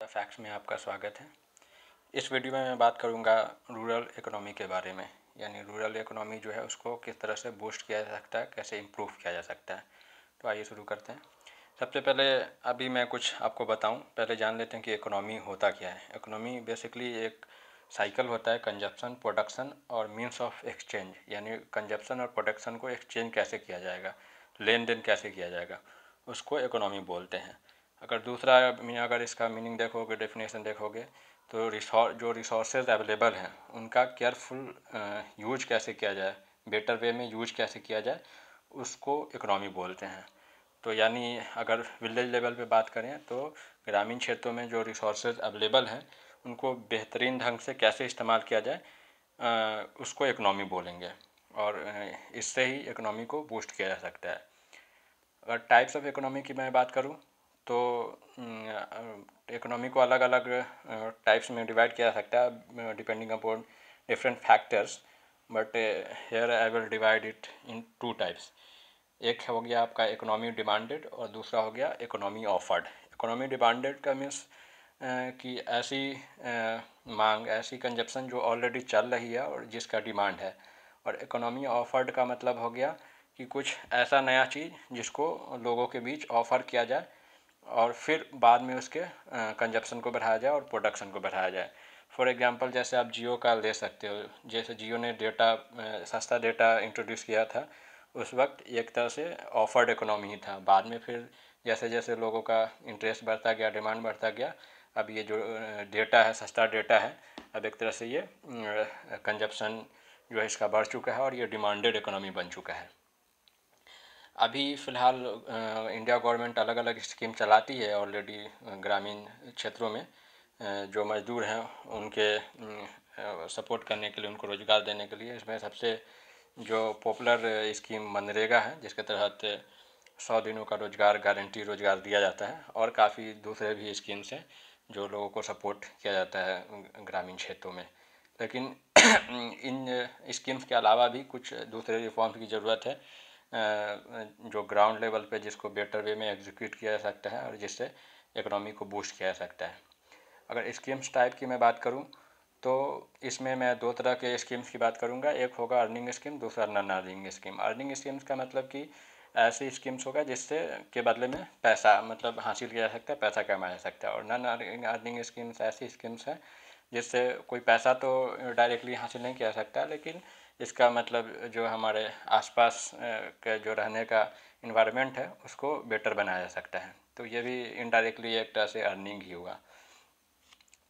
Facts में आपका स्वागत है। इस वीडियो में मैं बात करूंगा रूरल इकोनॉमी के बारे में, यानी रूरल इकोनॉमी जो है उसको किस तरह से बूस्ट किया जा सकता है, कैसे इम्प्रूव किया जा सकता है। तो आइए शुरू करते हैं। सबसे पहले अभी मैं कुछ आपको बताऊं, पहले जान लेते हैं कि इकोनॉमी होता क्या है। इकोनॉमी बेसिकली एक साइकिल होता है कंजप्शन, प्रोडक्शन और मीन्स ऑफ एक्सचेंज, यानी कंजप्शन और प्रोडक्शन को एक्सचेंज कैसे किया जाएगा, लेन देन कैसे किया जाएगा, उसको इकोनॉमी बोलते हैं। अगर दूसरा अगर इसका मीनिंग देखोगे, डेफिनेशन देखोगे, तो जो रिसोर्सेज अवेलेबल हैं उनका केयरफुल यूज कैसे किया जाए, बेटर वे में यूज कैसे किया जाए, उसको इकोनॉमी बोलते हैं। तो यानी अगर विलेज लेवल पे बात करें तो ग्रामीण क्षेत्रों में जो रिसोर्सेज अवेलेबल हैं उनको बेहतरीन ढंग से कैसे इस्तेमाल किया जाए, उसको इकोनॉमी बोलेंगे। और इससे ही इकोनॉमी को बूस्ट किया जा सकता है। अगर टाइप्स ऑफ इकोनॉमी की मैं बात करूं तो इकोनॉमी को अलग अलग टाइप्स में डिवाइड किया जा सकता है depending upon different factors, but here I will divide it in two types. एक हो गया आपका इकोनॉमी डिमांडेड और दूसरा हो गया इकोनॉमी ऑफर्ड। इकोनॉमी डिमांडेड का मीन्स कि ऐसी मांग, ऐसी कंजप्शन जो ऑलरेडी चल रही है और जिसका डिमांड है। और इकोनॉमी ऑफर्ड का मतलब हो गया कि कुछ ऐसा नया चीज़ जिसको लोगों के बीच ऑफ़र किया जाए और फिर बाद में उसके कंजप्शन को बढ़ाया जाए और प्रोडक्शन को बढ़ाया जाए। फॉर एग्जांपल जैसे आप जियो का ले सकते हो। जैसे जियो ने डेटा, सस्ता डेटा इंट्रोड्यूस किया था, उस वक्त एक तरह से ऑफर्ड इकोनॉमी ही था। बाद में फिर जैसे जैसे लोगों का इंटरेस्ट बढ़ता गया, डिमांड बढ़ता गया, अब ये जो डेटा है, सस्ता डेटा है, अब एक तरह से ये कंजप्शन जो है इसका बढ़ चुका है और ये डिमांडेड इकोनॉमी बन चुका है। अभी फ़िलहाल इंडिया गवर्नमेंट अलग अलग स्कीम चलाती है ऑलरेडी ग्रामीण क्षेत्रों में। जो मज़दूर हैं उनके सपोर्ट करने के लिए, उनको रोज़गार देने के लिए। इसमें सबसे जो पॉपुलर स्कीम मनरेगा है, जिसके तहत 100 दिनों का रोज़गार, गारंटी रोज़गार दिया जाता है। और काफ़ी दूसरे भी स्कीम्स हैं जो लोगों को सपोर्ट किया जाता है ग्रामीण क्षेत्रों में। लेकिन इन स्कीम्स के अलावा भी कुछ दूसरे रिफॉर्म्स की ज़रूरत है जो ग्राउंड लेवल पे, जिसको बेटर वे में एग्जीक्यूट किया जा सकता है और जिससे इकोनॉमी को बूस्ट किया जा सकता है। अगर स्कीम्स टाइप की मैं बात करूं तो इसमें मैं दो तरह के स्कीम्स की बात करूंगा। एक होगा अर्निंग स्कीम, दूसरा non earning scheme. Earning schemes का मतलब कि ऐसी स्कीम्स होगा जिससे के बदले में पैसा मतलब हासिल किया जा सकता है, पैसा कमाया जा सकता है। और नॉन अर्निंग स्कीम्स ऐसी स्कीम्स हैं जिससे कोई पैसा तो डायरेक्टली हासिल नहीं किया जा सकता, लेकिन इसका मतलब जो हमारे आसपास के जो रहने का इन्वायरमेंट है उसको बेटर बनाया जा सकता है। तो ये भी इनडायरेक्टली एक तरह से अर्निंग ही हुआ।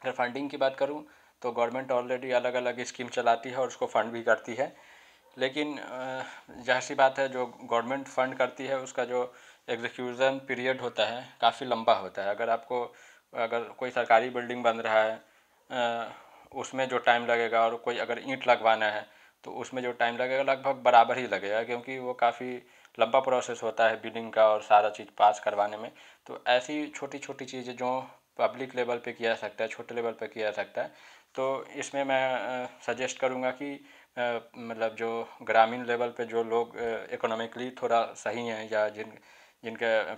अगर फंडिंग की बात करूं तो गवर्नमेंट ऑलरेडी अलग अलग स्कीम चलाती है और उसको फंड भी करती है। लेकिन जाहिर सी बात है, जो गवर्नमेंट फंड करती है उसका जो एग्जीक्यूशन पीरियड होता है काफ़ी लंबा होता है। अगर कोई सरकारी बिल्डिंग बन रहा है उसमें जो टाइम लगेगा, और कोई अगर ईंट लगवाना है तो उसमें जो टाइम लगेगा लगभग बराबर ही लगेगा, क्योंकि वो काफ़ी लंबा प्रोसेस होता है बिल्डिंग का और सारा चीज़ पास करवाने में। तो ऐसी छोटी छोटी चीज़ें जो पब्लिक लेवल पे किया जा सकता है, छोटे लेवल पे किया जा सकता है, तो इसमें मैं सजेस्ट करूँगा कि मतलब जो ग्रामीण लेवल पे जो लोग इकोनॉमिकली थोड़ा सही हैं या जिनके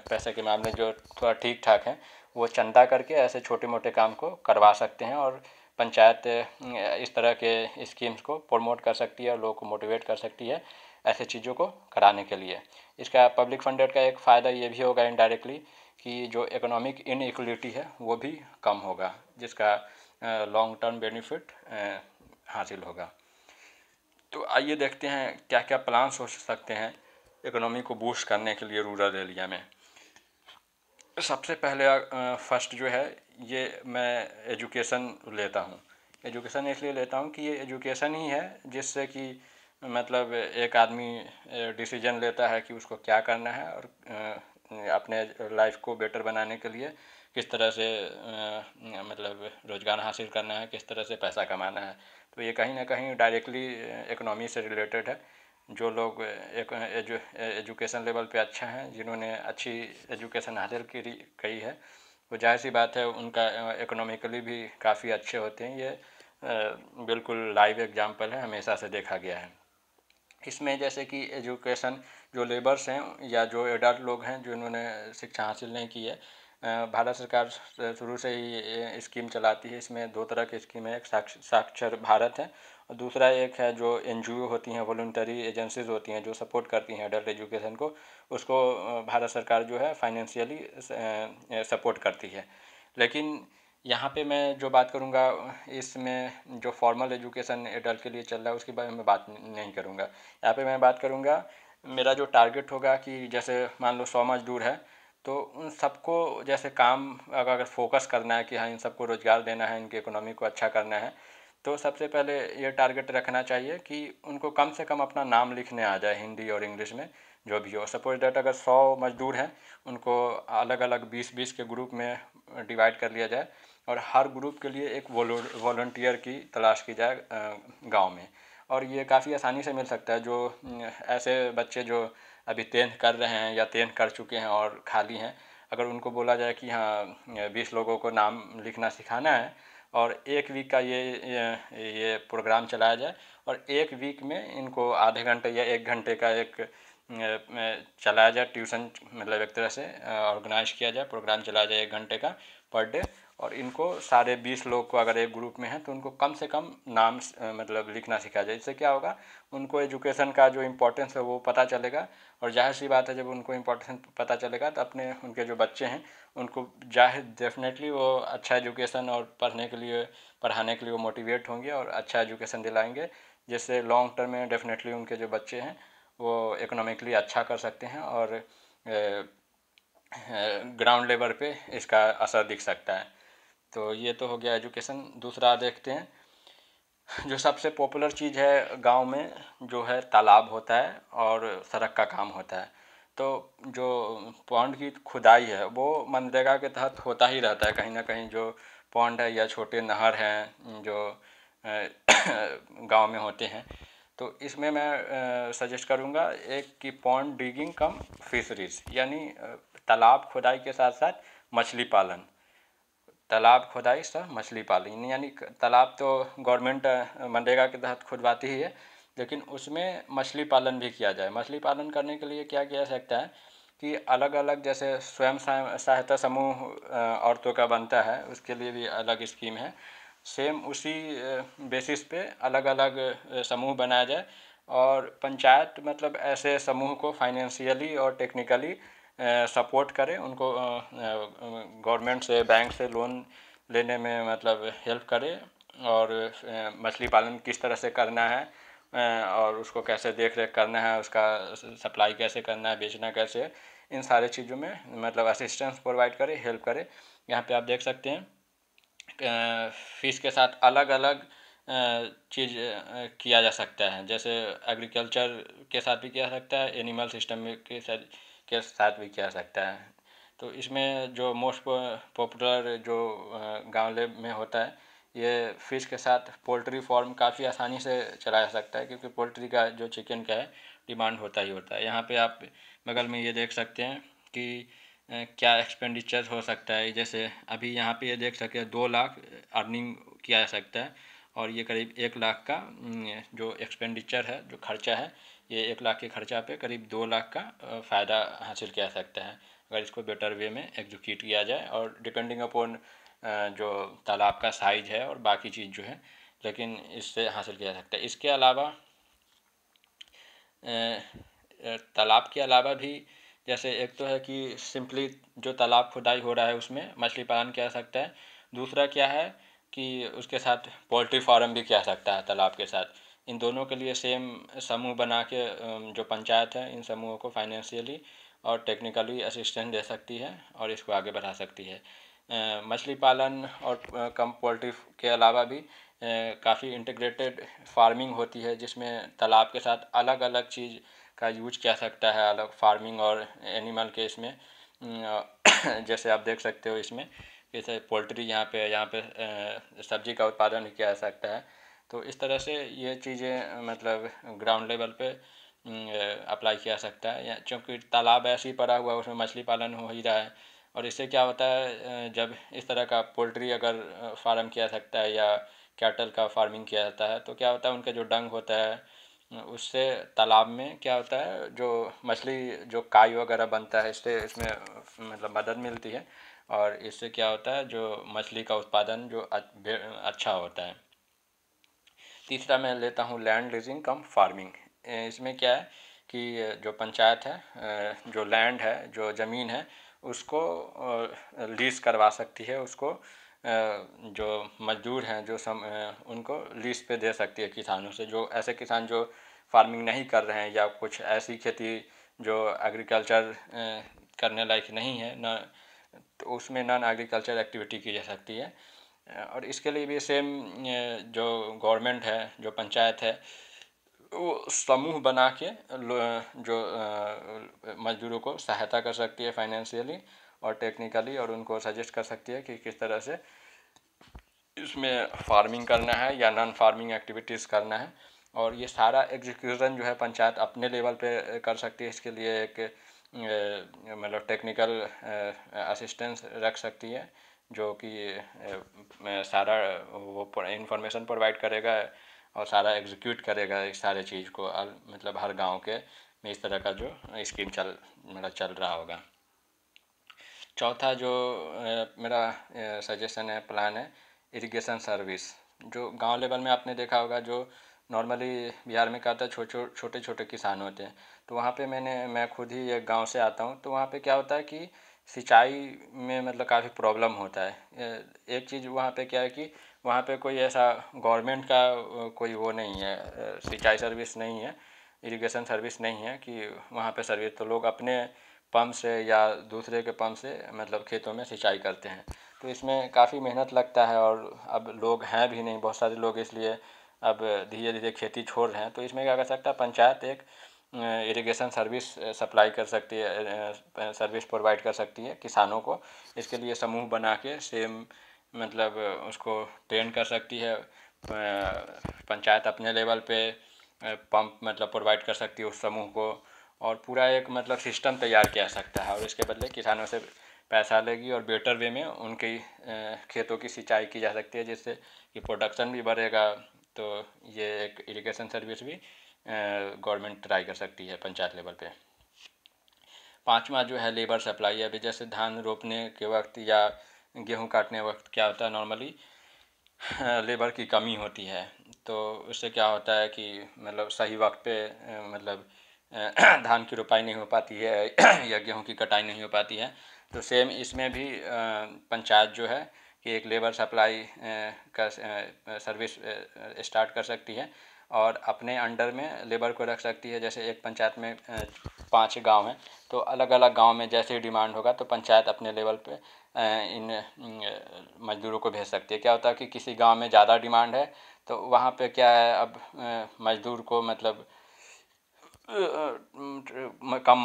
पैसे के मामले जो थोड़ा ठीक ठाक हैं, वो चंदा करके ऐसे छोटे मोटे काम को करवा सकते हैं। और पंचायत इस तरह के स्कीम्स को प्रमोट कर सकती है और लोगों को मोटिवेट कर सकती है ऐसे चीज़ों को कराने के लिए। इसका पब्लिक फंडेड का एक फ़ायदा ये भी होगा इनडायरेक्टली कि जो इकोनॉमिक इनइक्वलिटी है वो भी कम होगा, जिसका लॉन्ग टर्म बेनिफिट हासिल होगा। तो आइए देखते हैं क्या क्या प्लान्स हो सकते हैं इकोनॉमी को बूस्ट करने के लिए रूरल एरिया में। सबसे पहले फर्स्ट जो है ये मैं एजुकेशन लेता हूँ। एजुकेशन इसलिए लेता हूँ कि ये एजुकेशन ही है जिससे कि मतलब एक आदमी डिसीजन लेता है कि उसको क्या करना है और अपने लाइफ को बेटर बनाने के लिए किस तरह से मतलब रोज़गार हासिल करना है, किस तरह से पैसा कमाना है। तो ये कहीं ना कहीं डायरेक्टली इकोनॉमी से रिलेटेड है। जो लोग एजुकेशन लेवल पे अच्छा हैं, जिन्होंने अच्छी एजुकेशन हासिल करी है, वो जाहिर सी बात है उनका इकोनॉमिकली भी काफ़ी अच्छे होते हैं। ये बिल्कुल लाइव एग्जांपल है, हमेशा से देखा गया है। इसमें जैसे कि एजुकेशन, जो लेबर्स हैं या जो एडल्ट लोग हैं जिन्होंने शिक्षा हासिल नहीं की है, भारत सरकार शुरू से ही ये स्कीम चलाती है। इसमें दो तरह की स्कीम है, एक साक्षर भारत है और दूसरा एक है जो एनजीओ होती हैं, वॉलंटरी एजेंसीज होती हैं जो सपोर्ट करती हैं एडल्ट एजुकेशन को, उसको भारत सरकार जो है फाइनेंशियली सपोर्ट करती है। लेकिन यहाँ पे मैं जो बात करूँगा, इसमें जो फॉर्मल एजुकेशन एडल्ट के लिए चल रहा है उसके बारे में बात नहीं करूँगा। यहाँ पे मैं बात करूँगा, मेरा जो टारगेट होगा कि जैसे मान लो 100 मजदूर है, तो उन सबको जैसे काम अगर फोकस करना है कि हाँ इन सबको रोज़गार देना है, इनकी इकोनॉमी को अच्छा करना है, तो सबसे पहले ये टारगेट रखना चाहिए कि उनको कम से कम अपना नाम लिखने आ जाए हिंदी और इंग्लिश में, जो भी हो। सपोज दैट अगर 100 मजदूर हैं, उनको अलग अलग 20-20 के ग्रुप में डिवाइड कर लिया जाए और हर ग्रुप के लिए एक वॉलंटियर की तलाश की जाए गांव में। और ये काफ़ी आसानी से मिल सकता है। जो ऐसे बच्चे जो अभी 10th कर रहे हैं या 10th कर चुके हैं और खाली हैं, अगर उनको बोला जाए कि हाँ 20 लोगों को नाम लिखना सिखाना है और 1 वीक का ये प्रोग्राम चलाया जाए और 1 वीक में इनको आधे घंटे या 1 घंटे का एक चलाया जाए ट्यूशन, मतलब एक तरह से ऑर्गेनाइज किया जाए, प्रोग्राम चलाया जाए 1 घंटे का पर डे, और इनको सारे 20 लोग को अगर एक ग्रुप में हैं तो उनको कम से कम नाम मतलब लिखना सिखाया जाए। इससे क्या होगा, उनको एजुकेशन का जो इम्पोर्टेंस है वो पता चलेगा और जाहिर सी बात है जब उनको इम्पोर्टेंस पता चलेगा तो अपने उनके जो बच्चे हैं उनको जाहिर डेफिनेटली वो अच्छा एजुकेशन और पढ़ाने के लिए वो मोटिवेट होंगे और अच्छा एजुकेशन दिलाएंगे, जिससे लॉन्ग टर्म में डेफिनेटली उनके जो बच्चे हैं वो इकोनॉमिकली अच्छा कर सकते हैं और ग्राउंड लेवल पे इसका असर दिख सकता है। तो ये तो हो गया एजुकेशन। दूसरा देखते हैं, जो सबसे पॉपुलर चीज़ है गांव में जो है तालाब होता है और सड़क का काम होता है। तो जो पॉन्ड की खुदाई है वो मनरेगा के तहत होता ही रहता है कहीं ना कहीं। जो पॉन्ड है या छोटे नहर हैं जो गांव में होते हैं, तो इसमें मैं सजेस्ट करूंगा एक कि पॉन्ड डिगिंग कम फिशरीज, यानी तालाब खुदाई के साथ साथ मछली पालन। तालाब खुदाई सह मछली पालन, यानी तालाब तो गवर्नमेंट मनरेगा के तहत खुदवाती ही है, लेकिन उसमें मछली पालन भी किया जाए। मछली पालन करने के लिए क्या किया जा सकता है कि अलग अलग जैसे स्वयं सहायता समूह औरतों का बनता है, उसके लिए भी अलग स्कीम है। सेम उसी बेसिस पे अलग अलग समूह बनाया जाए और पंचायत मतलब ऐसे समूह को फाइनेंशियली और टेक्निकली सपोर्ट करे, उनको गवर्नमेंट से बैंक से लोन लेने में मतलब हेल्प करे और मछली पालन किस तरह से करना है और उसको कैसे देख रेख करना है, उसका सप्लाई कैसे करना है, बेचना कैसे, इन सारे चीज़ों में मतलब असिस्टेंस प्रोवाइड करे, हेल्प करे। यहाँ पे आप देख सकते हैं फ़िश के साथ अलग अलग चीज़ किया जा सकता है। जैसे एग्रीकल्चर के साथ भी किया जा सकता है, एनिमल सिस्टम के साथ भी किया जा सकता है। तो इसमें जो मोस्ट पॉपुलर जो गाँव में होता है, ये फ़िश के साथ पोल्ट्री फार्म काफ़ी आसानी से चलाया जा सकता है, क्योंकि पोल्ट्री का जो चिकन का है डिमांड होता ही होता है। यहाँ पे आप बगल में ये देख सकते हैं कि क्या एक्सपेंडिचर हो सकता है। जैसे अभी यहाँ पे ये देख सकते हैं 2 लाख अर्निंग किया जा सकता है और ये करीब 1 लाख का जो एक्सपेंडिचर है, जो खर्चा है, ये 1 लाख के खर्चा पे करीब 2 लाख का फ़ायदा हासिल किया जा सकता है अगर इसको बेटर वे में एग्जीक्यूट किया जाए और डिपेंडिंग अपॉन जो तालाब का साइज है और बाकी चीज़ जो है, लेकिन इससे हासिल किया जा सकता है। इसके अलावा तालाब के अलावा भी जैसे एक तो है कि सिंपली जो तालाब खुदाई हो रहा है उसमें मछली पालन किया जा सकता है। दूसरा क्या है कि उसके साथ पोल्ट्री फार्म भी किया जा सकता है तालाब के साथ। इन दोनों के लिए सेम समूह बना के जो पंचायत है इन समूहों को फाइनेंशियली और टेक्निकली असिस्टेंस दे सकती है और इसको आगे बढ़ा सकती है। मछली पालन और कम पोल्ट्री के अलावा भी काफ़ी इंटीग्रेटेड फार्मिंग होती है, जिसमें तालाब के साथ अलग अलग चीज़ का यूज किया सकता है, अलग फार्मिंग और एनिमल के इसमें जैसे आप देख सकते हो इसमें जैसे पोल्ट्री यहाँ पे सब्जी का उत्पादन भी किया जा सकता है। तो इस तरह से ये चीज़ें मतलब ग्राउंड लेवल पे अप्लाई किया जा सकता है, या क्योंकि तालाब ऐसे ही पड़ा हुआ है उसमें मछली पालन हो ही रहा है। और इससे क्या होता है जब इस तरह का पोल्ट्री अगर फार्म किया जा सकता है या कैटल का फार्मिंग किया जाता है, तो क्या होता है उनका जो डंग होता है उससे तालाब में क्या होता है जो मछली जो काई वगैरह बनता है, इससे इसमें मतलब मदद मिलती है और इससे क्या होता है, जो मछली का उत्पादन जो अच्छा होता है। तीसरा मैं लेता हूँ लैंड लीजिंग कम फार्मिंग। इसमें क्या है कि जो पंचायत है, जो लैंड है, जो ज़मीन है, उसको लीज करवा सकती है, उसको जो मजदूर हैं उनको लीज पे दे सकती है किसानों से। जो ऐसे किसान जो फार्मिंग नहीं कर रहे हैं या कुछ ऐसी खेती जो एग्रीकल्चर करने लायक नहीं है ना, तो उसमें नॉन एग्रीकल्चर एक्टिविटी की जा सकती है। और इसके लिए भी सेम जो गवर्नमेंट है, जो पंचायत है, वो समूह बना के जो मजदूरों को सहायता कर सकती है फाइनेंशियली और टेक्निकली, और उनको सजेस्ट कर सकती है कि किस तरह से इसमें फार्मिंग करना है या नॉन फार्मिंग एक्टिविटीज़ करना है। और ये सारा एग्जीक्यूशन जो है पंचायत अपने लेवल पे कर सकती है। इसके लिए एक मतलब टेक्निकल असिस्टेंस रख सकती है, जो कि सारा वो इंफॉर्मेशन प्रोवाइड करेगा और सारा एग्जीक्यूट करेगा इस सारे चीज़ को। मतलब हर गांव के में इस तरह का जो स्कीम मतलब चल रहा होगा। चौथा जो मेरा सजेशन है, प्लान है, इरिगेशन सर्विस। जो गांव लेवल में आपने देखा होगा, जो नॉर्मली बिहार में क्या होता है, छोटे छोटे किसान होते हैं। तो वहाँ पे मैं खुद ही एक गांव से आता हूँ, तो वहाँ पे क्या होता है कि सिंचाई में मतलब काफ़ी प्रॉब्लम होता है। एक चीज़ वहाँ पे क्या है कि वहाँ पे कोई ऐसा गवर्नमेंट का कोई वो नहीं है, सिंचाई सर्विस नहीं है, इरिगेशन सर्विस नहीं है कि वहाँ पे सर्विस, तो लोग अपने पंप से या दूसरे के पंप से मतलब खेतों में सिंचाई करते हैं। तो इसमें काफ़ी मेहनत लगता है, और अब लोग हैं भी नहीं बहुत सारे लोग, इसलिए अब धीरे धीरे खेती छोड़ रहे हैं। तो इसमें क्या कर सकता है, पंचायत एक इरिगेशन सर्विस सप्लाई कर सकती है, सर्विस प्रोवाइड कर सकती है किसानों को। इसके लिए समूह बना के सेम मतलब उसको ट्रेन कर सकती है। पंचायत अपने लेवल पे पंप मतलब प्रोवाइड कर सकती है उस समूह को, और पूरा एक मतलब सिस्टम तैयार किया सकता है, और इसके बदले किसानों से पैसा लेगी और बेटर वे में उनकी खेतों की सिंचाई की जा सकती है, जिससे कि प्रोडक्शन भी बढ़ेगा। तो ये एक इरिगेशन सर्विस भी गवर्नमेंट ट्राई कर सकती है पंचायत लेवल पे। पांचवा जो है लेबर सप्लाई। अभी जैसे धान रोपने के वक्त या गेहूं काटने वक्त क्या होता है, नॉर्मली लेबर की कमी होती है। तो उससे क्या होता है कि मतलब सही वक्त पे मतलब धान की रोपाई नहीं हो पाती है या गेहूं की कटाई नहीं हो पाती है। तो सेम इसमें भी पंचायत जो है कि एक लेबर सप्लाई का सर्विस स्टार्ट कर सकती है, और अपने अंडर में लेबर को रख सकती है। जैसे एक पंचायत में 5 गांव हैं, तो अलग अलग गांव में जैसे ही डिमांड होगा तो पंचायत अपने लेवल पे इन मजदूरों को भेज सकती है। क्या होता है कि किसी गांव में ज़्यादा डिमांड है, तो वहाँ पे क्या है, अब मजदूर को मतलब कम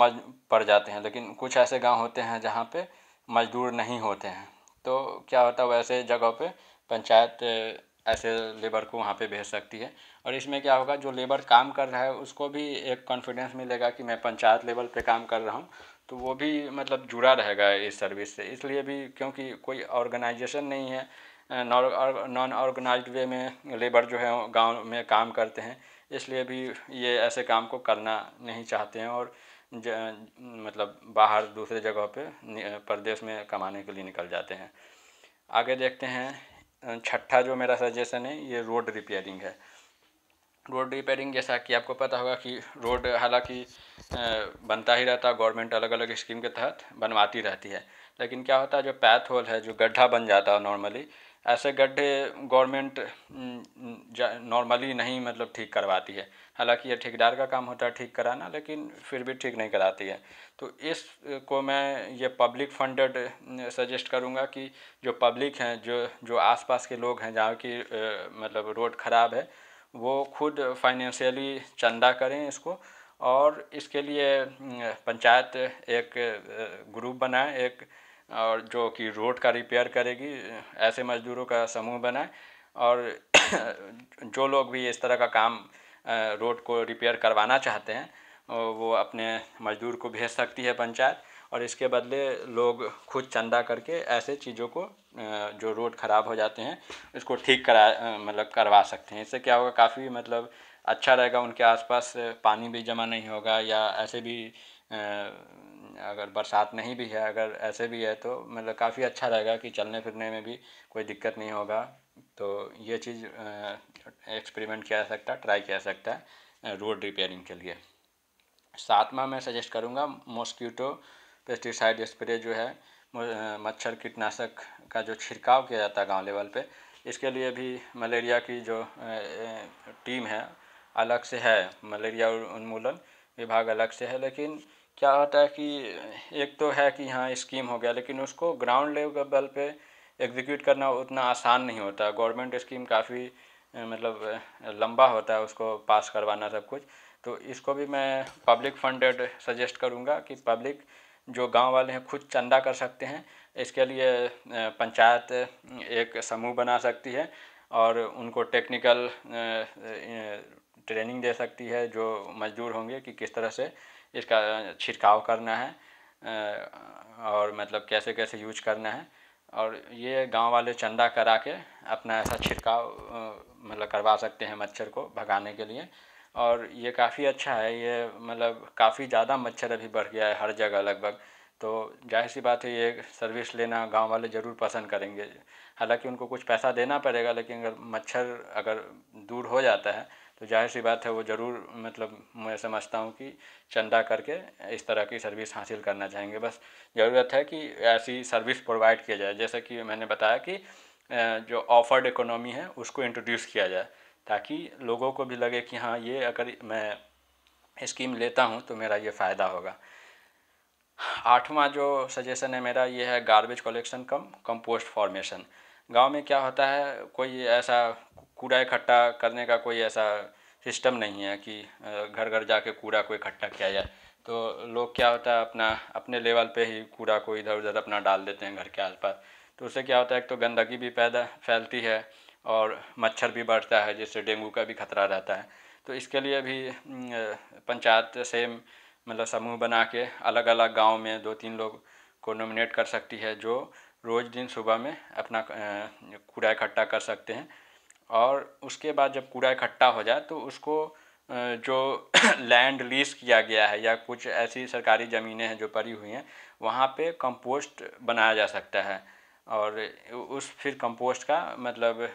पड़ जाते हैं। लेकिन कुछ ऐसे गांव होते हैं जहाँ पे मजदूर नहीं होते हैं, तो क्या होता है वैसे जगह पे पंचायत ऐसे लेबर को वहाँ पे भेज सकती है। और इसमें क्या होगा, जो लेबर काम कर रहा है उसको भी एक कॉन्फिडेंस मिलेगा कि मैं पंचायत लेवल पे काम कर रहा हूँ, तो वो भी मतलब जुड़ा रहेगा इस सर्विस से। इसलिए भी क्योंकि कोई ऑर्गेनाइजेशन नहीं है, नॉन ऑर्गेनाइज्ड वे में लेबर जो है गांव में काम करते हैं, इसलिए भी ये ऐसे काम को करना नहीं चाहते हैं, और मतलब बाहर दूसरे जगह पे प्रदेश में कमाने के लिए निकल जाते हैं। आगे देखते हैं, छठा जो मेरा सजेशन है ये रोड रिपेयरिंग है। रोड रिपेयरिंग, जैसा कि आपको पता होगा कि रोड हालांकि बनता ही रहता है, गवर्नमेंट अलग अलग स्कीम के तहत बनवाती रहती है। लेकिन क्या होता है, जो पैथ होल है, जो गड्ढा बन जाता है नॉर्मली, ऐसे गड्ढे गवर्नमेंट नॉर्मली नहीं मतलब ठीक करवाती है। हालांकि ये ठेकेदार का काम होता है ठीक कराना, लेकिन फिर भी ठीक नहीं कराती है। तो इस को मैं ये पब्लिक फंडेड सजेस्ट करूँगा कि जो पब्लिक हैं, जो आसपास के लोग हैं जहाँ की मतलब रोड ख़राब है, वो खुद फाइनेंशियली चंदा करें इसको, और इसके लिए पंचायत एक ग्रुप बनाए एक, और जो कि रोड का रिपेयर करेगी, ऐसे मजदूरों का समूह बनाए। और जो लोग भी इस तरह का काम रोड को रिपेयर करवाना चाहते हैं, वो अपने मजदूर को भेज सकती है पंचायत, और इसके बदले लोग खुद चंदा करके ऐसे चीज़ों को जो रोड ख़राब हो जाते हैं इसको ठीक मतलब करवा सकते हैं। इससे क्या होगा, काफ़ी मतलब अच्छा रहेगा, उनके आसपास पानी भी जमा नहीं होगा, या ऐसे भी अगर बरसात नहीं भी है, अगर ऐसे भी है तो मतलब काफ़ी अच्छा रहेगा कि चलने फिरने में भी कोई दिक्कत नहीं होगा। तो ये चीज़ एक्सपेरिमेंट किया जा सकता है, ट्राई किया जा सकता है रोड रिपेयरिंग के लिए। सातवां मैं सजेस्ट करूँगा मॉस्क्यूटो पेस्टिसाइड स्प्रे जो है, मच्छर कीटनाशक का जो छिड़काव किया जाता है गांव लेवल पे, इसके लिए भी मलेरिया की जो टीम है अलग से है, मलेरिया उन्मूलन विभाग अलग से है। लेकिन क्या होता है कि एक तो है कि हाँ स्कीम हो गया, लेकिन उसको ग्राउंड लेवल पे एग्जीक्यूट करना उतना आसान नहीं होता। गवर्नमेंट स्कीम काफ़ी मतलब लंबा होता है उसको पास करवाना सब कुछ। तो इसको भी मैं पब्लिक फंडेड सजेस्ट करूँगा कि पब्लिक जो गांव वाले हैं खुद चंदा कर सकते हैं। इसके लिए पंचायत एक समूह बना सकती है और उनको टेक्निकल ट्रेनिंग दे सकती है जो मजदूर होंगे कि किस तरह से इसका छिड़काव करना है और मतलब कैसे कैसे यूज करना है। और ये गांव वाले चंदा करा के अपना ऐसा छिड़काव मतलब करवा सकते हैं मच्छर को भगाने के लिए। और ये काफ़ी अच्छा है, ये मतलब काफ़ी ज़्यादा मच्छर अभी बढ़ गया है हर जगह लगभग। तो जाहिर सी बात है ये सर्विस लेना गांव वाले ज़रूर पसंद करेंगे। हालांकि उनको कुछ पैसा देना पड़ेगा, लेकिन अगर मच्छर अगर दूर हो जाता है तो जाहिर सी बात है वो ज़रूर मतलब मैं समझता हूँ कि चंदा करके इस तरह की सर्विस हासिल करना चाहेंगे। बस ज़रूरत है कि ऐसी सर्विस प्रोवाइड किया जाए, जैसे कि मैंने बताया कि जो ऑफर्ड इकोनॉमी है उसको इंट्रोड्यूस किया जाए, ताकि लोगों को भी लगे कि हाँ ये अगर मैं स्कीम लेता हूँ तो मेरा ये फ़ायदा होगा। आठवां जो सजेशन है मेरा ये है गार्बेज कलेक्शन कम कंपोस्ट फॉर्मेशन। गांव में क्या होता है, कोई ऐसा कूड़ा इकट्ठा करने का कोई ऐसा सिस्टम नहीं है कि घर घर जाके कूड़ा को इकट्ठा किया जाए। तो लोग क्या होता है अपना अपने लेवल पे ही कूड़ा को इधर उधर अपना डाल देते हैं घर के आसपास। तो उससे क्या होता है, एक तो गंदगी भी पैदा फैलती है और मच्छर भी बढ़ता है, जिससे डेंगू का भी खतरा रहता है। तो इसके लिए भी पंचायत से मतलब समूह बना के अलग अलग गांव में 2-3 लोग को नॉमिनेट कर सकती है जो रोज़ दिन सुबह में अपना कूड़ा इकट्ठा कर सकते हैं। और उसके बाद जब कूड़ा इकट्ठा हो जाए तो उसको जो लैंड लीज किया गया है या कुछ ऐसी सरकारी ज़मीनें हैं जो पड़ी हुई हैं, वहाँ पे कंपोस्ट बनाया जा सकता है। और उस फिर कंपोस्ट का मतलब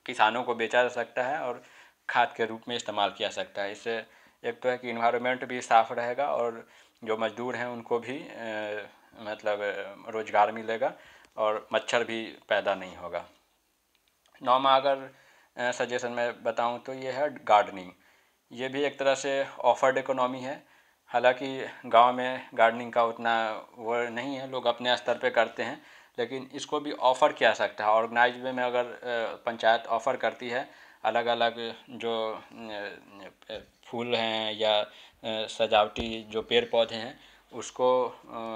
किसानों को बेचा जा सकता है और खाद के रूप में इस्तेमाल किया जा सकता है। इससे एक तो है कि इन्वायरमेंट भी साफ़ रहेगा और जो मज़दूर हैं उनको भी मतलब रोज़गार मिलेगा और मच्छर भी पैदा नहीं होगा। नौवां अगर सजेशन मैं बताऊं तो ये है गार्डनिंग। ये भी एक तरह से ऑफर्ड इकोनॉमी है। हालांकि गांव में गार्डनिंग का उतना वो नहीं है, लोग अपने स्तर पे करते हैं, लेकिन इसको भी ऑफ़र किया जा सकता है। ऑर्गेनाइज वे में अगर पंचायत ऑफ़र करती है अलग अलग जो फूल हैं या सजावटी जो पेड़ पौधे हैं उसको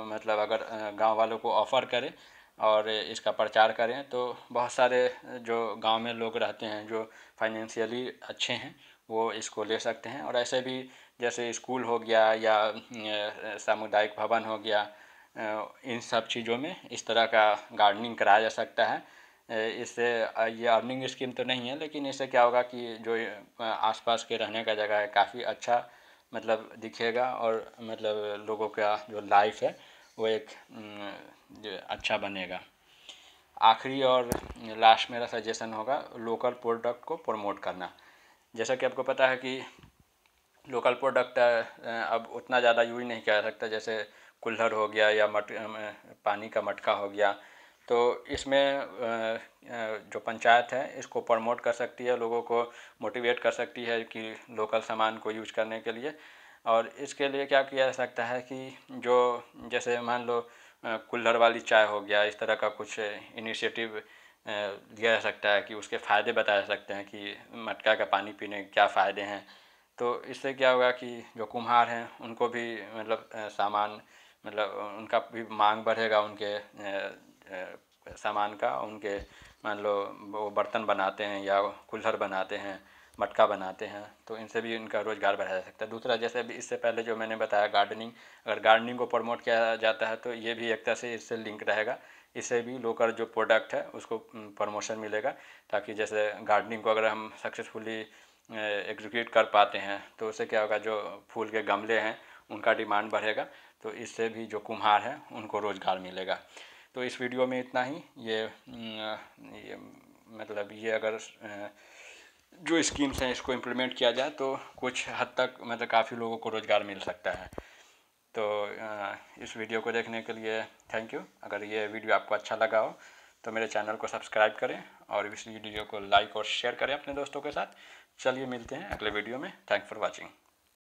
मतलब अगर गांव वालों को ऑफ़र करें और इसका प्रचार करें तो बहुत सारे जो गांव में लोग रहते हैं जो फाइनेंशियली अच्छे हैं वो इसको ले सकते हैं। और ऐसे भी जैसे स्कूल हो गया या सामुदायिक भवन हो गया, इन सब चीज़ों में इस तरह का गार्डनिंग कराया जा सकता है। इससे ये अर्निंग स्कीम तो नहीं है, लेकिन इससे क्या होगा कि जो आसपास के रहने का जगह है काफ़ी अच्छा मतलब दिखेगा और मतलब लोगों का जो लाइफ है वो एक जो अच्छा बनेगा। आखिरी और लास्ट मेरा सजेशन होगा लोकल प्रोडक्ट को प्रमोट करना। जैसा कि आपको पता है कि लोकल प्रोडक्ट अब उतना ज़्यादा यूज नहीं किया जा सकता, जैसे कुल्हड़ हो गया या पानी का मटका हो गया। तो इसमें जो पंचायत है इसको प्रमोट कर सकती है, लोगों को मोटिवेट कर सकती है कि लोकल सामान को यूज करने के लिए। और इसके लिए क्या किया जा सकता है कि जो जैसे मान लो कुल्हड़ वाली चाय हो गया, इस तरह का कुछ इनिशिएटिव लिया जा सकता है कि उसके फ़ायदे बताए जा सकते हैं कि मटका का पानी पीने के क्या फ़ायदे हैं। तो इससे क्या होगा कि जो कुम्हार हैं उनको भी मतलब सामान मतलब उनका भी मांग बढ़ेगा उनके सामान का। उनके मान लो वो बर्तन बनाते हैं या कुल्हड़ बनाते हैं, मटका बनाते हैं, तो इनसे भी इनका रोज़गार बढ़ाया जा सकता है। दूसरा जैसे भी इससे पहले जो मैंने बताया गार्डनिंग, अगर गार्डनिंग को प्रमोट किया जाता है तो ये भी एक तरह से इससे लिंक रहेगा। इससे भी लोकल जो प्रोडक्ट है उसको प्रमोशन मिलेगा, ताकि जैसे गार्डनिंग को अगर हम सक्सेसफुली एग्जीक्यूट कर पाते हैं तो उससे क्या होगा जो फूल के गमले हैं उनका डिमांड बढ़ेगा। तो इससे भी जो कुम्हार हैं उनको रोज़गार मिलेगा। तो इस वीडियो में इतना ही। ये मतलब ये अगर जो स्कीम्स हैं इसको इम्प्लीमेंट किया जाए तो कुछ हद तक मतलब काफ़ी लोगों को रोज़गार मिल सकता है। तो इस वीडियो को देखने के लिए थैंक यू। अगर ये वीडियो आपको अच्छा लगा हो तो मेरे चैनल को सब्सक्राइब करें और इस वीडियो को लाइक और शेयर करें अपने दोस्तों के साथ। चलिए मिलते हैं अगले वीडियो में। Thanks for watching.